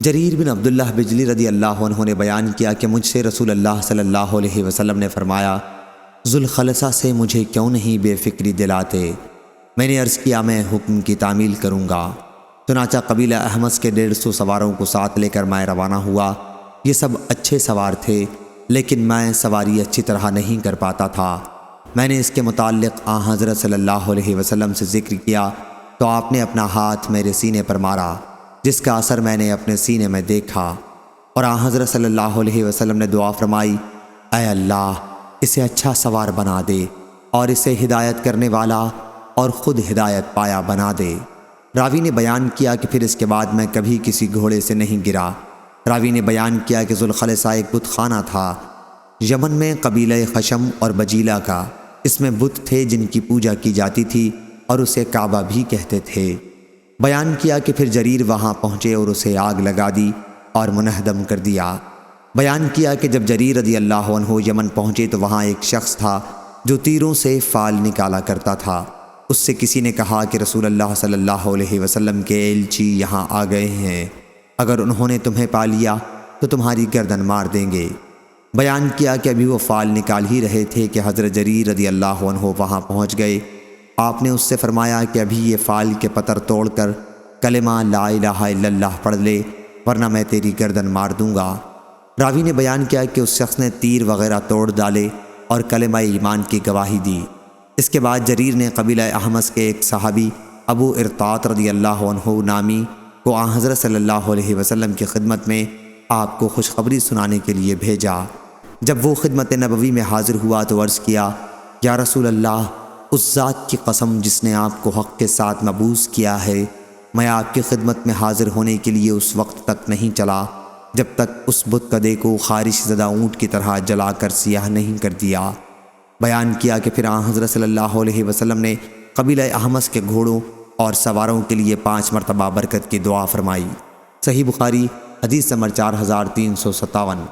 جریر بن عبداللہ بجلی رضی اللہ عنہ نے بیان کیا کہ مجھ سے رسول اللہ صلی اللہ علیہ وسلم نے فرمایا، ذوالخلصہ سے مجھے کیوں نہیں بے فکری دلاتے؟ میں نے عرض کیا، میں حکم کی تعمیل کروں گا۔ چنانچہ قبیلہ احمس کے 150 سواروں کو ساتھ لے کر میں روانہ ہوا۔ یہ سب اچھے سوار تھے، لیکن میں سواری اچھی طرح نہیں کر پاتا تھا۔ میں نے اس کے متعلق حضرت صلی اللہ علیہ وسلم سے ذکر کیا تو آپ نے اپنا ہاتھ میرے سینے پر مارا، جس کا اثر میں نے اپنے سینے میں دیکھا، اور حضرت صلی اللہ علیہ وسلم نے دعا فرمائی، اے اللہ اسے اچھا سوار بنا دے اور اسے ہدایت کرنے والا اور خود ہدایت پایا بنا دے۔ راوی نے بیان کیا کہ پھر اس کے بعد میں کبھی کسی گھوڑے سے نہیں گرا۔ راوی نے بیان کیا کہ ذوالخلصہ ایک بت خانہ تھا یمن میں، قبیلہ خشم اور بجیلہ کا۔ اس میں بت تھے جن کی پوجا کی جاتی تھی اور اسے کعبہ بھی کہتے تھے۔ بیان کیا کہ پھر جریر وہاں پہنچے اور اسے آگ لگا دی اور منہدم کر دیا۔ بیان کیا کہ جب جریر رضی اللہ عنہ یمن پہنچے تو وہاں ایک شخص تھا جو تیروں سے فال نکالا کرتا تھا۔ اس سے کسی نے کہا کہ رسول اللہ صلی اللہ علیہ وسلم کے ایلچی یہاں آ گئے ہیں، اگر انہوں نے تمہیں پا لیا تو تمہاری گردن مار دیں گے۔ بیان کیا کہ ابھی وہ فال نکال ہی رہے تھے کہ حضرت جریر رضی اللہ عنہ وہاں پہنچ گئے۔ آپ نے اس سے فرمایا کہ ابھی یہ فال کے پتر توڑ کر کلمہ لا الہ الا اللہ پڑھ لے، ورنہ میں تیری گردن مار دوں گا۔ راوی نے بیان کیا کہ اس شخص نے تیر وغیرہ توڑ ڈالے اور کلمہ ایمان کی گواہی دی۔ اس کے بعد جریر نے قبیلہ احمس کے ایک صحابی ابو ارطاط رضی اللہ عنہ نامی کو حضرت صلی اللہ علیہ وسلم کی خدمت میں آپ کو خوشخبری سنانے کے لیے بھیجا۔ جب وہ خدمت نبوی میں حاضر ہوا تو عرض کیا، یا رسول اللہ، اس ذات کی قسم جس نے آپ کو حق کے ساتھ مبعوث کیا ہے، میں آپ کی خدمت میں حاضر ہونے کے لیے اس وقت تک نہیں چلا جب تک اس بت کدے کو خارش زدہ اونٹ کی طرح جلا کر سیاہ نہیں کر دیا۔ بیان کیا کہ پھر حضرت صلی اللہ علیہ وسلم نے قبیلہ احمس کے گھوڑوں اور سواروں کے لیے 5 مرتبہ برکت کی دعا فرمائی۔ صحیح بخاری حدیث نمبر 4357۔